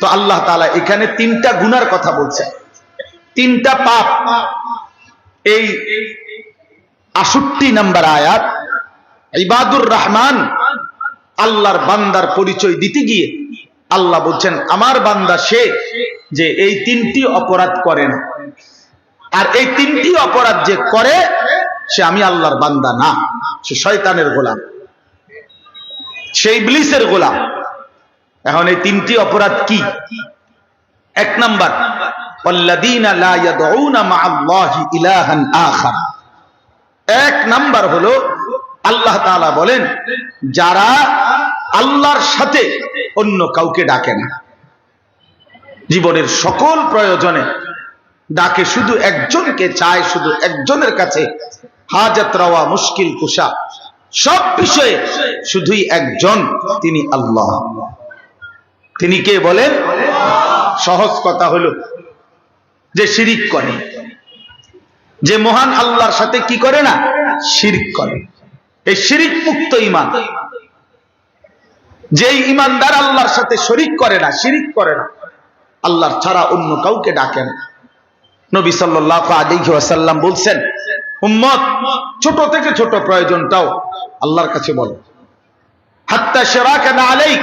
তো আল্লাহ তাআলা এখানে তিনটা গুনার কথা বলছেন, তিনটা পাপ। এই ৬৮ নম্বর আয়াত ইবাদুর রহমান আল্লাহর বান্দার পরিচয় দিতে গিয়ে আল্লাহ বলছেন আমার বান্দা সে যে এই তিনটি অপরাধ করে না, আর এই তিনটি অপরাধ যে করে সে আমি আল্লাহর বান্দা না, সে শয়তানের গোলাম, সে ইবলিসের গোলাম। এখন এই তিনটি অপরাধ কি? এক নাম্বার, ওয়াল্লাযীনা লা ইয়াদউনা মা'আল্লাহি ইলাহান আখার। এক নাম্বার হলো আল্লাহ তাআলা বলেন যারা আল্লাহর সাথে অন্য কাউকে ডাকে না, জীবনের সকল প্রয়োজনে ডাকে শুধু একজনকে, চায় শুধু একজনের কাছে, হাজাত রাওয়া মুশকিল কুশা সব বিষয়ে শুধুই একজন, তিনি আল্লাহ। তিনি কে বলেন? সহজ কথা হলো যে শিরিক করে, যে মহান আল্লাহর সাথে কি করে না, শিরক করে। এই শিরিক মুক্ত ঈমান, যেই ঈমানদার আল্লাহর সাথে শরীক করে না, শিরিক করে না, আল্লাহর ছাড়া অন্য কাউকে ডাকে না। নবী সাল্লাল্লাহু আলাইহি ওয়াসাল্লাম বলছেন উম্মত ছোট থেকে ছোট প্রয়োজনটাও আল্লাহর কাছে বলো, হাত্তা শিরাকানা আলাইক,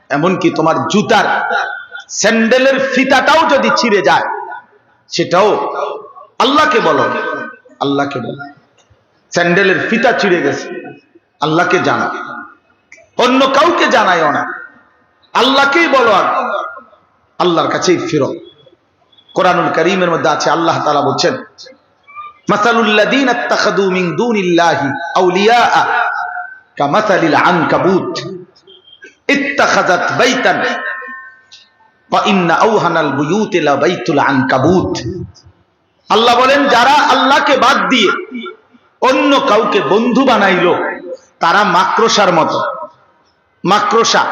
এমনকি তোমার জুতার স্যান্ডেলের ফিতাটাও যদি ছিঁড়ে যায় সেটাও আল্লাহকে বলো, আল্লাহকে বলো। স্যান্ডেলের ফিতা ছিঁড়ে গেছে, আল্লাহকে জানাও, অন্য কাউকে জানাইও না, আল্লাহকেই বলো, আর আল্লাহর কাছেই ফিরো। কোরআনুল কারীমের মধ্যে আছে আল্লাহ তাআলা বলছেন মাসালুল লাযীনা ইত্তাখাযু মিন দুনিল্লাহি আউলিয়া কামাসালিল আনকাবুত ইত্তাখাযাত বাইতান ওয়া ইন্না আওহানাল বুয়ুতি লা বাইতুল আনকাবুত। আল্লাহ বলেন যারা আল্লাহকে বাদ দিয়ে অন্য কাউকে বন্ধু বানাইলো তারা মাকড়সার মতো। মাকড়সা,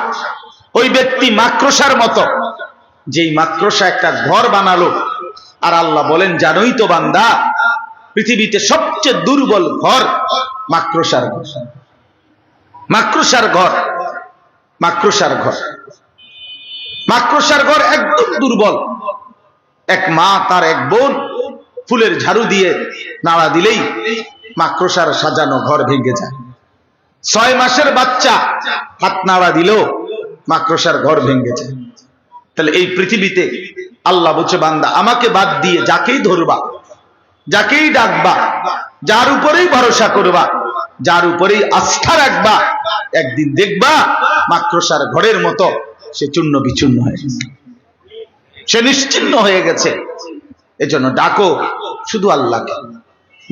ওই ব্যক্তি মাকড়সার মতো, যেই মাকড়সা একটা ঘর বানালো। আর আল্লাহ বলেন জানোই তো বান্দা, পৃথিবীতে সবচেয়ে দুর্বল ঘর মাকড়সার ঘর। মাকড়সার ঘর, মাকড়সার ঘর, মাকড়সার ঘর একদম দুর্বল। এক মা তার এক বোন ফুলের ঝাড়ু দিয়ে নাড়া দিলেই মাকড়সার সাজানো ঘর ভেঙে যায়। 6 মাসের বাচ্চা হাত নাড়া দিলেও মাকড়সার ঘর ভেঙে যায়। তাহলে এই পৃথিবীতে আল্লাহ বলছে বান্দা আমাকে বাদ দিয়ে যাকেই ধরবা, যাকেই ডাকবা, যার উপরেই ভরসা করবা, যার উপরেই আস্থা রাখবা, একদিন দেখবা মাকড়সার ঘরের মতো সে চূর্ণ বিচূর্ণ হয়ে গেছে, সে নিশ্চিহ্ন হয়ে গেছে। এজন্য ডাকো শুধু আল্লাহকে,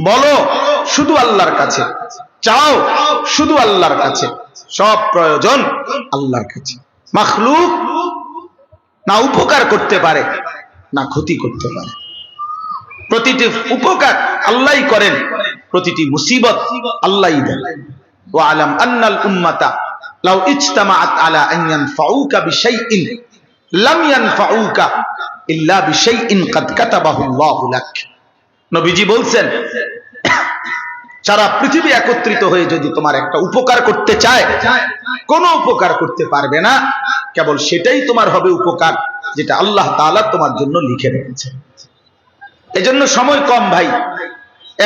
বলো শুধু আল্লাহর কাছে, চাও শুধু আল্লাহর কাছে, সব প্রয়োজন আল্লাহর কাছে। মাখলুক না উপকার করতে পারে না ক্ষতি করতে পারে। প্রতিটি উপকার আল্লাহই করেন, প্রতিটি মুসিবত আল্লাহই দেন। ওয়া আলাম আন্নাল উম্মাতা লাউ ইজতামাআত আলা আন ইয়ানফাউকা বিশাইইন লাম ইয়ানফাউকা ইল্লা বিশাইইন কাদ কাতাবাহু আল্লাহু লাক। নবীজি বলছেন সারা পৃথিবী একত্রিত হয়ে যদি তোমার একটা উপকার করতে চায়, কোনো উপকার করতে পারবে না, কেবল সেটাই তোমার হবে উপকার যেটা আল্লাহ তাআলা তোমার জন্য লিখে রেখেছে। এজন্য সময় কম ভাই।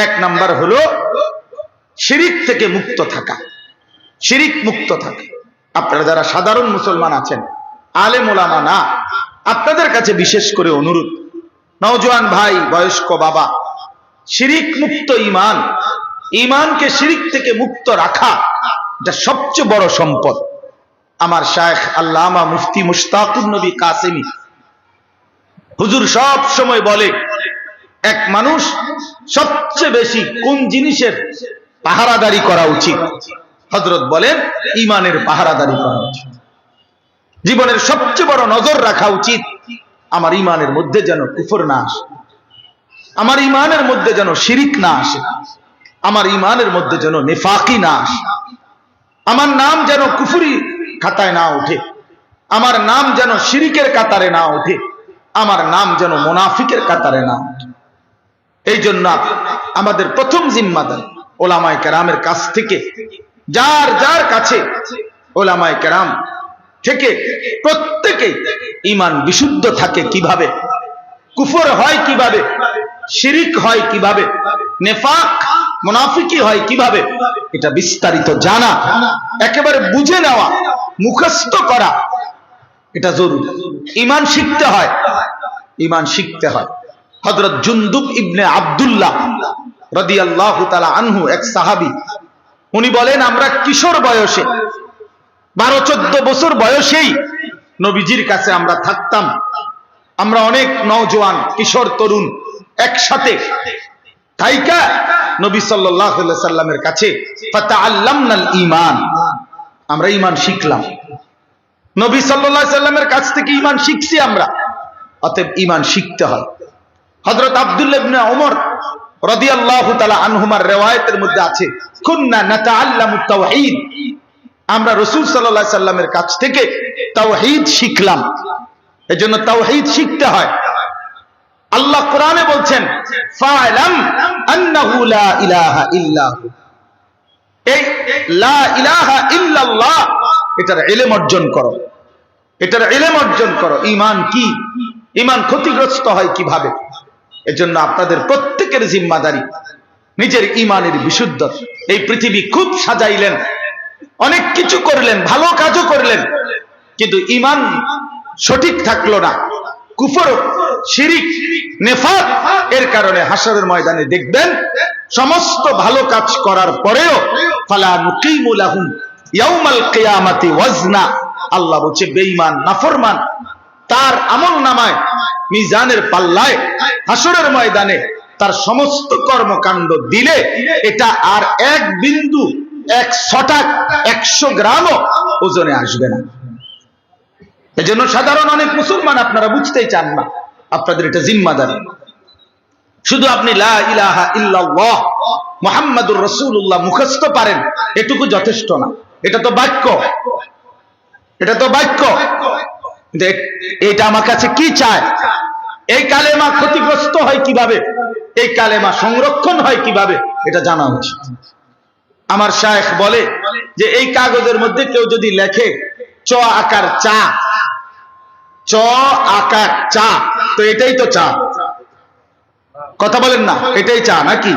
এক নাম্বার হলো শিরিক থেকে মুক্ত থাকা, শিরিক মুক্ত থাকা। আপনারা যারা সাধারণ মুসলমান আছেন, আলেম ওলামা না, আপনাদের কাছে বিশেষ করে অনুরোধ, নওজোয়ান ভাই, বয়স্ক বাবা, শিরিক মুক্ত ঈমান, ঈমানকে শিরিক থেকে মুক্ত রাখা এটা সবচেয়ে বড় সম্পদ। আমার শায়েখ আল্লামা মুফতি মুশতাকুন নবী কাসেমি হুজুর সব সময় বলে এক মানুষ সবচেয়ে বেশি কোন জিনিসের পাহারাদারি করা উচিত? হযরত বলেন ঈমানের পাহারাদারি করা উচিত। জীবনের সবচেয়ে বড় নজর রাখা উচিত আমার ঈমানের মধ্যে যেন কুফর না আসে, আমার ঈমানের মধ্যে যেন শিরিক না আসে, আমার ঈমানের মধ্যে যেন নিফাকি না আসে, আমার নাম যেন কুফরি খাতায় না ওঠে, আমার নাম যেন শিরিকের কাতারে না ওঠে, আমার নাম যেন মুনাফিকের কাতারে না ওঠে। এই জন্য আমাদের প্রথম জিম্মাদার ওলামায়ে কেরামের কাছ থেকে, যার যার কাছে ওলামায়ে কেরাম থেকে প্রত্যেকেই ঈমান বিশুদ্ধ থাকে কিভাবে, কুফর হয় কিভাবে, শিরিক হয় কিভাবে, নেফাক মুনাফিকি হয় কিভাবে, এটা বিস্তারিত জানা, একেবারে বুঝে নেওয়া, মুখস্থ করা, এটা জরুরি। ঈমান শিখতে হয়, ঈমান শিখতে হয়। হযরত জুনদুব ইবনে আব্দুল্লাহ রাদিয়াল্লাহু তাআলা আনহু এক সাহাবী, উনি বলেন আমরা কিশোর বয়সে 12-14 বছর বয়সেই নবীজির কাছে আমরা থাকতাম। আমরা অনেক নওজোয়ান কিশোর তরুণ একসাথে থাইকা নবী সাল্লাল্লাহু আলাইহি সাল্লামের কাছে ফাতাআল্লামনাল ঈমান, আমরা ঈমান শিখলাম। নবী সাল্লাল্লাহু আলাইহি সাল্লামের কাছ থেকে ঈমান শিখছি আমরা, অতএব ঈমান শিখতে হয়। হযরত আব্দুল্লাহ ইবনে ওমর রাদিয়াল্লাহু তাআলা আনহুমার riwayat-এর মধ্যে আছে কুননা নাতাআল্লামুত তাওহীদ, আমরা রাসূল সাল্লাল্লাহু আলাইহি সাল্লামের কাছ থেকে তাওহীদ শিখলাম। এজন্য তাওহীদ শিখতে হয়। আল্লাহ কোরআনে বলছেন ফা'লাম আন্নাহু লা ইলাহা ইল্লাহু, এই লা ইলাহা ইল্লাল্লাহ এটার ইলম অর্জন করো, এটার ইলম অর্জন করো। ঈমান কি, ঈমান ক্ষতিগ্রস্ত হয় কিভাবে, এজন্য আপনাদের প্রত্যেকের জিম্মাদারি নিজের ঈমানের বিশুদ্ধতা। এই পৃথিবী খুব সাজাইলেন, অনেক কিছু করলেন, ভালো কাজও করলেন, কিন্তু ঈমান সঠিক থাকলো না, কুফর, শিরিক, নেফাক, এর কারণে হাসরের ময়দানে দেখবেন সমস্ত ভালো কাজ করার পরেও ফালা নুকিমু লাহুম ইয়াউমাল কিয়ামাতি ওয়াজনা, আল্লাহ বলছে বেঈমান নাফরমান তার আমলনামায় মিজানের পাল্লায় হাসরের ময়দানে তার সমস্ত কর্মকাণ্ড দিলে এটা আর এক বিন্দু, এক ছটাক, 100 গ্রামও ওজনে আসবে না। এজন্য সাধারণ অনেক মুসলমান আপনারা বুঝতেই চান না, আপনাদের এটা জিম্মাদারি। শুধু আপনি লা ইলাহা ইল্লাল্লাহ মুহাম্মাদুর রাসূলুল্লাহ মুখস্থ পারেন, এটুকু যথেষ্ট না। এটা তো বাক্য, এটা তো বাক্য, এটা আমার কাছে কি চায়, এই কালেমা ক্ষতিগ্রস্ত হয় কিভাবে, এই কালেমা সংরক্ষণ হয় কিভাবে, এটা জানা উচিত। আমার শায়েখ বলে যে এই কাগজের মধ্যে কেউ যদি লেখে চ আকার চা, চ আকার চা, তো এটাই তো চা, কথা বলেন না, এটাই চা নাকি?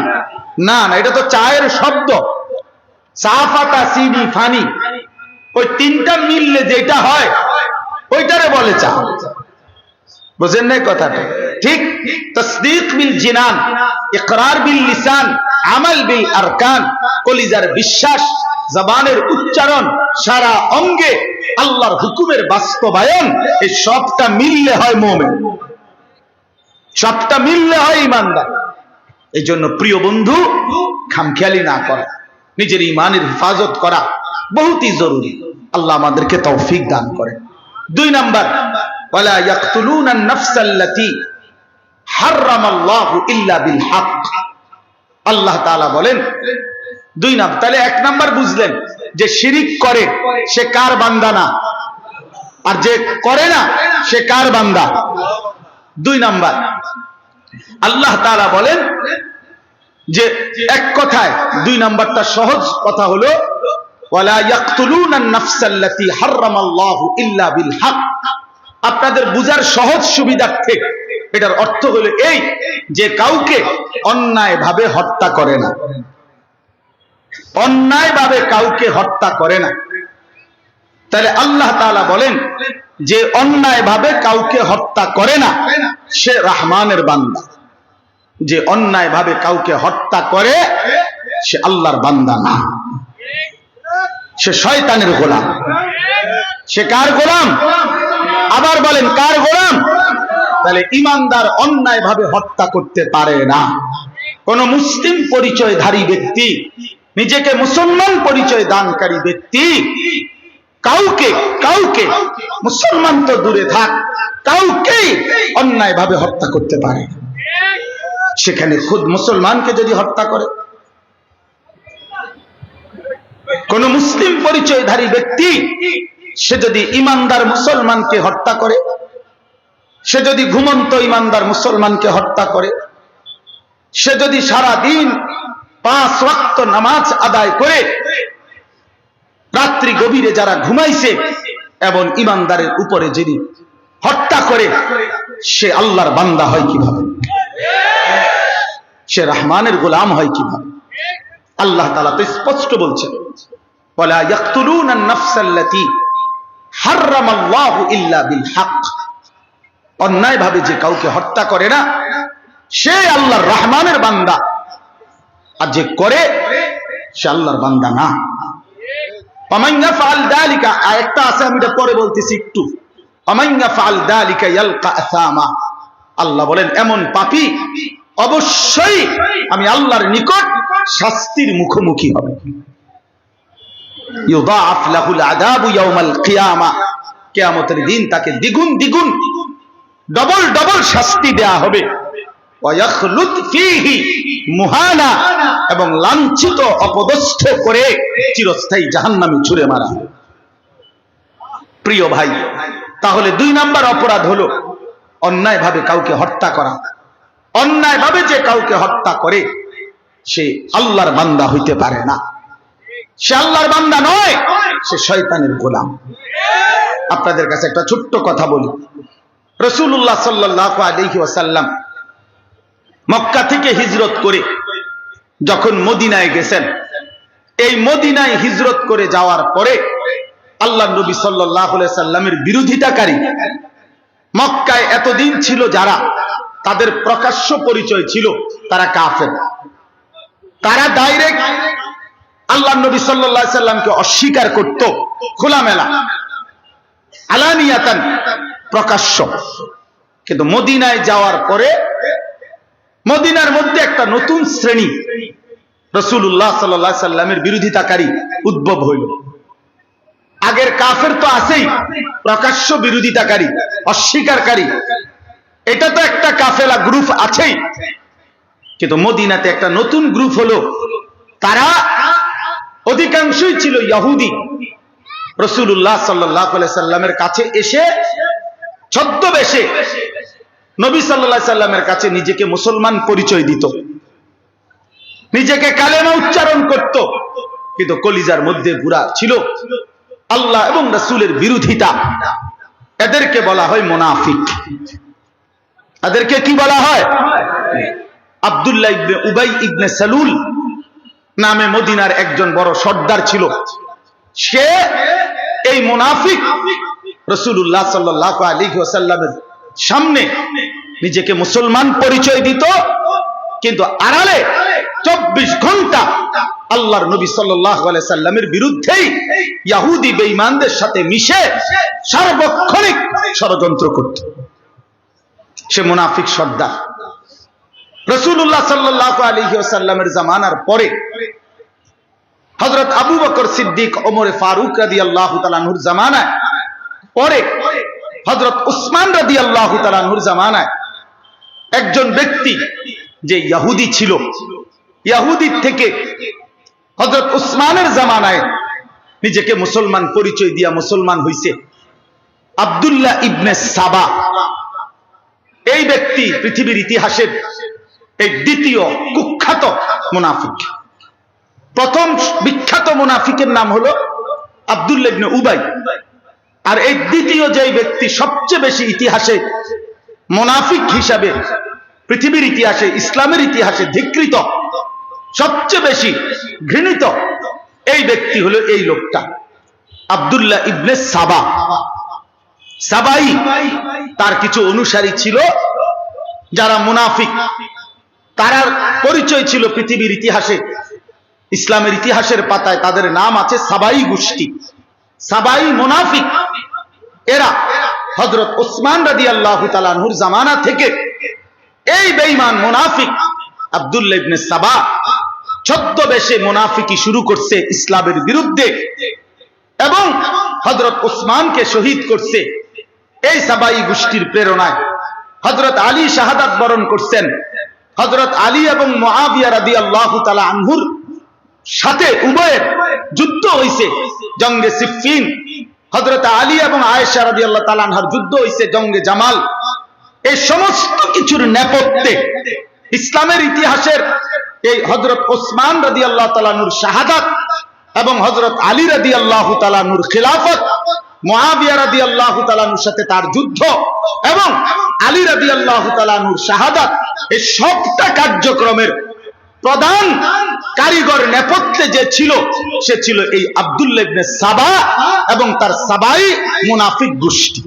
না না, এটা তো চায়ের শব্দ। সাফাতা সিনি ফানি, ওই তিনটা মিললে যেটা হয় ওইটারে বলে চা। বুঝেন নাই কথাটা? ঠিক তাসদীক বিল জিনান, ইকরার বিল লিসান, আমাল বিল আরকান, কলিজার বিশ্বাস, জবানের উচ্চারণ, সারা অঙ্গে আল্লাহর হুকুমের বাস্তবায়ন, এই সবটা মিললে হয় মুমিন, সবটা মিললে হয় ঈমানদার। এই জন্য প্রিয় বন্ধু, খামখেয়ালি না করা, নিজের ঈমানের হেফাজত করা বহুতই জরুরি। আল্লাহ আমাদেরকে তৌফিক দান করে। 2 নাম্বার, ওয়ালা ইয়াকতুলুনা আন-নাফসাল্লাতী হারামাল্লাহু ইল্লা বিল হক। আল্লাহ তাআলা বলেন 2 নাম্বার। তাহলে 1 নাম্বার বুঝলেন যে শিরিক করে সে কার বান্দা না, আর যে করে না সে কার বান্দা। 2 নাম্বার, আল্লাহ তাআলা বলেন যে এক কথায় 2 নাম্বারটা সহজ কথা হলো ওয়ালা ইয়াকতুলুনা আন-নাফসাল্লাতী হারামাল্লাহু ইল্লা বিল হক। আপনাদের বুঝার সহজ সুবিধার্থে এটার অর্থ হলো এই যে কাউকে অন্যায়ভাবে হত্যা করে না, অন্যায়ভাবে কাউকে হত্যা করে না। তাহলে আল্লাহ তাআলা বলেন যে অন্যায়ভাবে কাউকে হত্যা করে না সে রহমানের বান্দা, যে অন্যায়ভাবে কাউকে হত্যা করে সে আল্লাহর বান্দা না, সে শয়তানের গোলাম। সে কার গোলাম? আবার বলেন কার গোলাম? তাহলে ঈমানদার অন্যায়ভাবে হত্যা করতে পারে না। কোন মুসলিম পরিচয়ধারী ব্যক্তি, নিজেকে মুসলমান পরিচয় দানকারী ব্যক্তি কাউকে কাউকে মুসলমান তো দূরে থাক, কাউকে অন্যায়ভাবে হত্যা করতে পারে। সেখানে খুদ মুসলমানকে যদি হত্যা করে, কোন মুসলিম পরিচয়ধারী ব্যক্তি সে যদি ঈমানদার মুসলমানকে হত্যা করে, সে যদি ঘুমন্ত ঈমানদার মুসলমানকে হত্যা করে, সে যদি সারা দিন 5 ওয়াক্ত নামাজ আদায় করে রাত্রি গভীরে যারা ঘুমাইছে এবং ঈমানদারের উপরে যিনি হত্যা করে, সে আল্লাহর বান্দা হয় কিভাবে? সে রহমানের গোলাম হয় কিভাবে? আল্লাহ তাআলা তো স্পষ্ট বলছেন, ওয়ালা ইয়াকতুলুনা আন-নাফসাল্লাতী হারামাল্লাহু ইল্লা বিল হক। অন্যায় ভাবে যে কাউকে হত্যা করে না, সে আল্লাহর রহমানের বান্দা, আর যে করে সে আল্লাহর বান্দা না। ফামান ইয়াফআল যালিকা, আয়াতটা আছে, আমি এটা পরে বলতেছি একটু। ফামান ইয়াফআল যালিকা ইয়ালকা আসামা, আল্লাহ বলেন এমন পাপী অবশ্যই আমি আল্লাহর নিকট শাস্তির মুখোমুখি হবে। ইউদাআফ লাহুল আযাবু ইয়াওমাল কিয়ামা, কিয়ামতের দিন তাকে দ্বিগুণ দ্বিগুণ ডবল ডবল শাস্তি দেয়া হবে। ওয়া ইয়াখলুদ ফীহি মুহানা, এবং লাঞ্ছিত অপদস্থ করে চিরস্থায়ী জাহান্নামে ছুঁড়ে মারা হবে। প্রিয় ভাই, তাহলে 2 নাম্বার অপরাধ হলো অন্যায় ভাবে কাউকে হত্যা করা। অন্যায় ভাবে যে কাউকে হত্যা করে সে আল্লাহর বান্দা হইতে পারে না, সে আল্লাহর বান্দা নয়, সে শয়তানের গোলাম। আপনাদের কাছে একটা ছোট্ট কথা বলি। রাসূলুল্লাহ সাল্লাল্লাহু আলাইহি ওয়াসাল্লাম মক্কা থেকে হিজরত করে যখন মদিনায় গেছেন, এই মদিনায় হিজরত করে যাওয়ার পরে আল্লাহর নবী সাল্লাল্লাহু আলাইহি সাল্লামের বিরোধিতাকারী মক্কায় এতদিন ছিল যারা, তাদের প্রকাশ্য পরিচয় ছিল তারা কাফের। তারা ডাইরেক্ট আল্লাহর নবী সাল্লাল্লাহু আলাইহি সাল্লামকে অস্বীকার করত, খোলামেলা, আলানিয়াতান, প্রকাশ্য। কিন্তু মদিনায় যাওয়ার পরে মদিনার মধ্যে একটা নতুন শ্রেণী রাসূলুল্লাহ সাল্লাল্লাহু আলাইহি সাল্লামের বিরোধিতাকারী উদ্ভব হইল। আগের কাফের তো আছেই, প্রকাশ্য বিরোধিতাকারী, অস্বীকারকারী, এটা তো একটা কাফেলা গ্রুপ আছেই। কিন্তু মদিনাতে একটা নতুন গ্রুপ হলো, তারা অধিকাংশই ছিল ইহুদি। রাসূলুল্লাহ সাল্লাল্লাহু আলাইহি সাল্লামের কাছে এসে ছদ্মবেশে নবী সাল্লাল্লাহু আলাইহি সাল্লামের কাছে নিজেকে মুসলমান পরিচয় দিত, নিজেকে কালেমা উচ্চারণ করত, কিন্তু কলিজার মধ্যে গুড়া ছিল আল্লাহ এবং রাসূলের বিরোধিতা। এদেরকে বলা হয় মুনাফিক। এদেরকে কি বলা হয়? আব্দুল্লাহ ইবনে উবাই ইবনে সালুল নামে মদিনার একজন বড় সর্দার ছিল। সে এই মুনাফিক রাসূলুল্লাহ সাল্লাল্লাহু আলাইহি ওয়াসাল্লামের সামনে নিজেকে মুসলমান পরিচয় দিত, কিন্তু আড়ালে 24 ঘন্টা আল্লাহর নবী সাল্লাল্লাহু আলাইহি সাল্লামের বিরুদ্ধেই ইহুদি বেঈমানদের সাথে মিশে সার্বক্ষণিক ষড়যন্ত্র করত। সে মুনাফিক সর্দার। রাসূলুল্লাহ সাল্লাল্লাহু আলাইহি ওয়াসাল্লামের জামানার পরে হযরত আবু বকর সিদ্দিক, ওমর ফারুক রাদিয়াল্লাহু তাআলা আনহুর জামানায়, পরে হযরত উসমান রাদিয়াল্লাহু তাআলা আনহুর জামানায় একজন ব্যক্তি যে ইহুদি ছিল, ইহুদি থেকে হযরত উসমানের জামানায় নিজেকে মুসলমান পরিচয় দিয়া মুসলমান হইছে, আব্দুল্লাহ ইবনে সাবা। এই ব্যক্তি পৃথিবীর ইতিহাসের এই দ্বিতীয় কুখ্যাত মুনাফিক। প্রথম বিখ্যাত মুনাফিকের নাম হলো আব্দুল্লাহ ইবনে উবাই, আর এই দ্বিতীয় যে ব্যক্তি সবচেয়ে বেশি ইতিহাসে মুনাফিক হিসাবে পৃথিবীর ইতিহাসে, ইসলামের ইতিহাসে ধিকৃত, সবচেয়ে বেশি ঘৃণিত এই ব্যক্তি হলো এই লোকটা আব্দুল্লাহ ইবনে সাবা। সাবাই, তার কিছু অনুসারী ছিল যারা মুনাফিক। তার পরিচয় ছিল পৃথিবীর ইতিহাসে, ইসলামের ইতিহাসের পাতায় তাদের নাম আছে সাবাই গোষ্ঠী, সাবাই মুনাফিক। এরা হযরত উসমান রাদিয়াল্লাহু তাআলা আনহুর জামানা থেকে এই বেঈমান মুনাফিক আব্দুল্লাহ ইবনে সাবা ছদ্মবেশে মুনাফিকি শুরু করছে ইসলামের বিরুদ্ধে, এবং হযরত উসমানকে শহীদ করছে। এই সাবাই গোষ্ঠীর প্রেরণায় হযরত আলী শাহাদাত বরণ করছেন। হযরত আলী এবং মুআবিয়া রাদিয়াল্লাহু তাআলা আনহুর সাথে উভয়ের যুদ্ধ হইছে জঙ্গে সিফফিন। হযরত আলী এবং আয়েশা রাদিয়াল্লাহু তাআলা আনহার যুদ্ধ হইছে জঙ্গে জামাল। এই সমস্ত কিছুর নেপথ্যে ইসলামের ইতিহাসের এই হযরত ওসমান রাদিয়াল্লাহু তাআলা আনহুর শাহাদাত এবং হযরত আলী রাদিয়াল্লাহু তাআলা আনহুর খিলাফত মুআবিয়া রাদিয়াল্লাহু তাআলা আনহুর সাথে তার যুদ্ধ এবং আলী রাদিয়াল্লাহু তাআলা আনহুর শাহাদাত, এই সবটা কার্যক্রমের প্রধান কারিগর নেপথ্যে যে ছিল, সে ছিল এই আব্দুল্লাহ ইবনে সাবা এবং তার সাবাই মুনাফিক গোষ্ঠী।